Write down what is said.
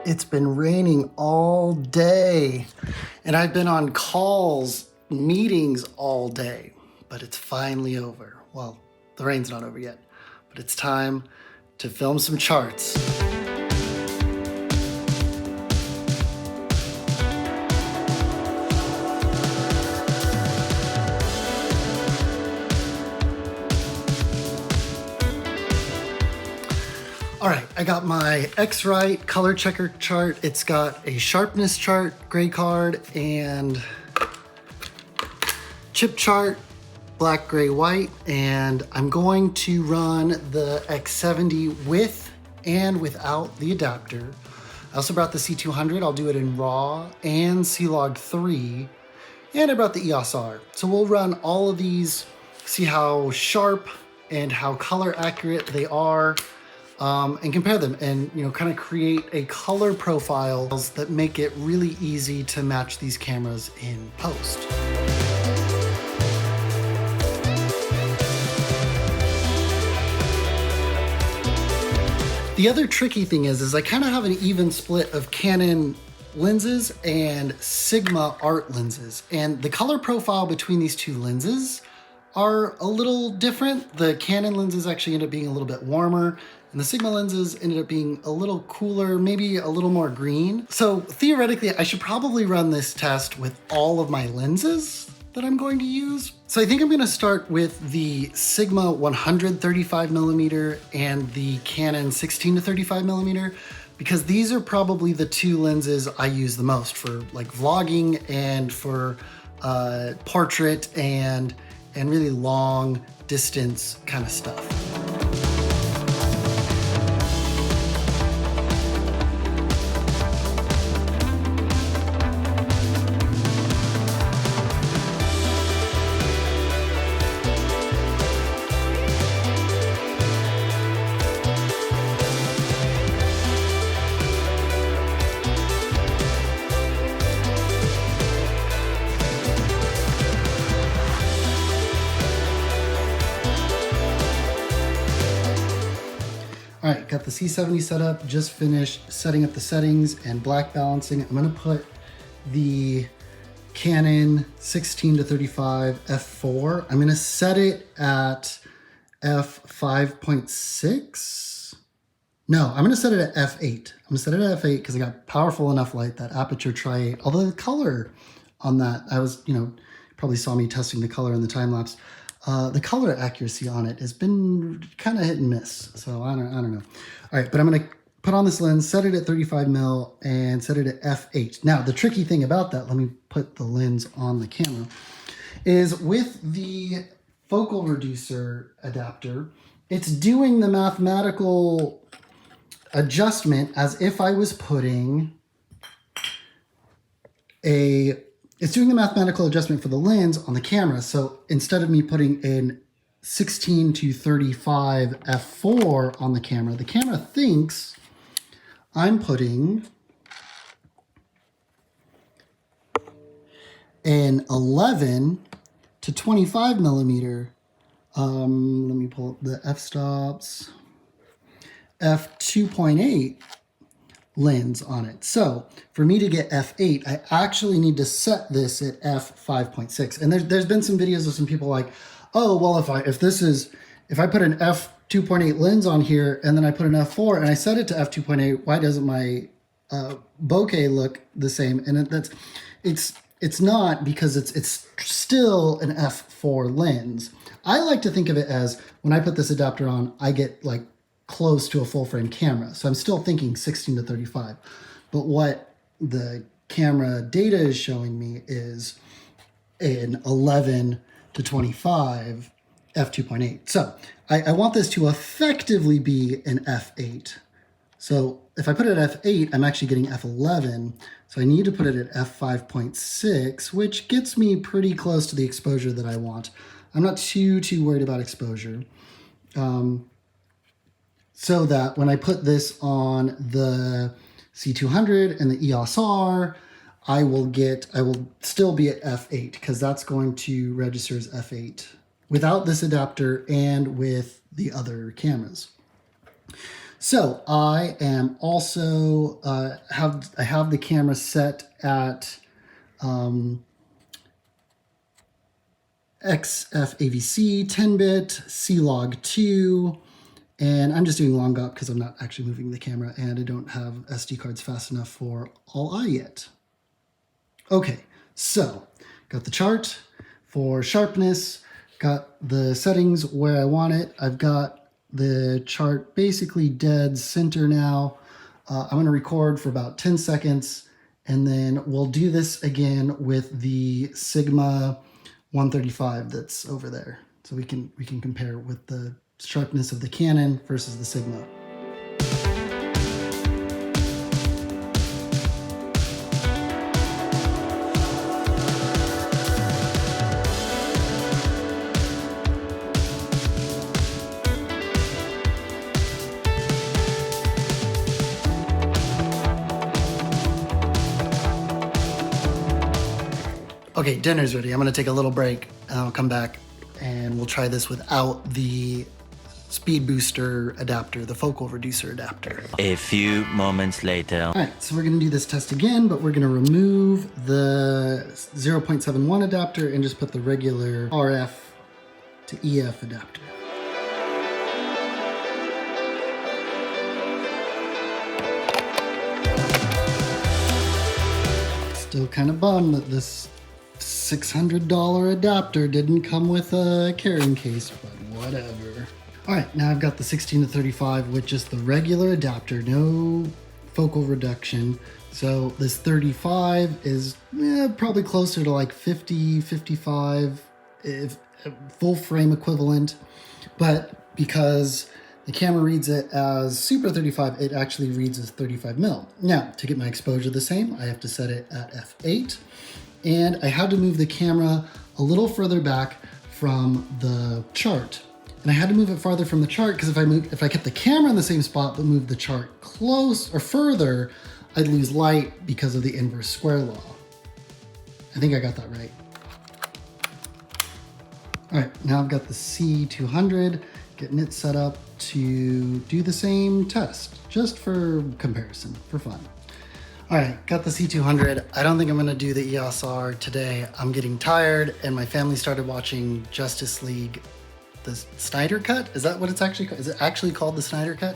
It's been raining all day, and I've been on calls, meetings all day, but it's finally over. Well, the rain's not over yet, but it's time to film some charts. All right, I got my X-Rite color checker chart. It's got a sharpness chart, gray card, and chip chart, black, gray, white. And I'm going to run the X70 with and without the adapter. I also brought the C200. I'll do it in RAW and C-Log 3. And I brought the EOS R. So we'll run all of these, see how sharp and how color accurate they are. And compare them and, kind of create a color profiles that make it really easy to match these cameras in post. The other tricky thing is I kind of have an even split of Canon lenses and Sigma art lenses. And the color profile between these two lenses are a little different. The Canon lenses actually end up being a little bit warmer, and the Sigma lenses ended up being a little cooler, maybe a little more green. So theoretically, I should probably run this test with all of my lenses that I'm going to use. So I think I'm gonna start with the Sigma 135mm and the Canon 16 to 35mm, because these are probably the two lenses I use the most for like vlogging and for portrait and really long distance kind of stuff. All right, got the C70 set up, just finished setting up the settings and black balancing. I'm gonna put the Canon 16 to 35 f4. I'm gonna set it at f5.6. No, I'm gonna set it at f8. I'm gonna set it at f8 because I got powerful enough light, that aperture tri-8. Although the color on that, I was, probably saw me testing the color in the time lapse. The color accuracy on it has been kind of hit and miss, so I don't know. All right, but I'm gonna put on this lens, set it at 35mm, and set it at f8. Now, the tricky thing about that, let me put the lens on the camera, is with the focal reducer adapter, it's doing the mathematical adjustment as if I was putting it's doing the mathematical adjustment for the lens on the camera. So instead of me putting in 16 to 35 f4 on the camera thinks I'm putting an 11 to 25mm. Let me pull up the f-stops. f2.8 lens on it. So for me to get f8, I actually need to set this at f5.6. And there's been some videos of some people like, oh, well, if I put an f2.8 lens on here and then I put an f4 and I set it to f2.8, why doesn't my bokeh look the same? And it's not, because it's still an f4 lens. I like to think of it as when I put this adapter on, I get like close to a full frame camera. So I'm still thinking 16 to 35. But what the camera data is showing me is an 11 to 25 f2.8. So I want this to effectively be an f8. So if I put it at f8, I'm actually getting f11. So I need to put it at f5.6, which gets me pretty close to the exposure that I want. I'm not too worried about exposure. So that when I put this on the C200 and the EOS R, I will still be at f8, because that's going to register as f8 without this adapter and with the other cameras. So I am also I have the camera set at XFAVC 10-bit, C-Log 2, and I'm just doing long up because I'm not actually moving the camera and I don't have SD cards fast enough for all-I yet. Okay, so got the chart for sharpness, got the settings where I want it. I've got the chart basically dead center now. I'm going to record for about 10 seconds and then we'll do this again with the Sigma 135 that's over there. So we can compare with the sharpness of the Canon versus the Sigma. Okay, dinner's ready. I'm gonna take a little break and I'll come back and we'll try this without the speed booster adapter, the focal reducer adapter. A few moments later. All right, so we're gonna do this test again, but we're gonna remove the 0.71 adapter and just put the regular RF to EF adapter. Still kind of bummed that this $600 adapter didn't come with a carrying case, but whatever. All right, now I've got the 16 to 35 with just the regular adapter, no focal reduction. So this 35 is probably closer to like 50, 55, if full frame equivalent. But because the camera reads it as Super 35, it actually reads as 35 mil. Now, to get my exposure the same, I have to set it at f8. And I had to move the camera a little further back from the chart. And I had to move it farther from the chart because if I kept the camera in the same spot but moved the chart close or further, I'd lose light because of the inverse square law. I think I got that right. All right, now I've got the C200, getting it set up to do the same test, just for comparison, for fun. All right, got the C200. I don't think I'm gonna do the EOS R today. I'm getting tired and my family started watching Justice League, the Snyder Cut? Is that what it's actually called? Is it actually called the Snyder Cut?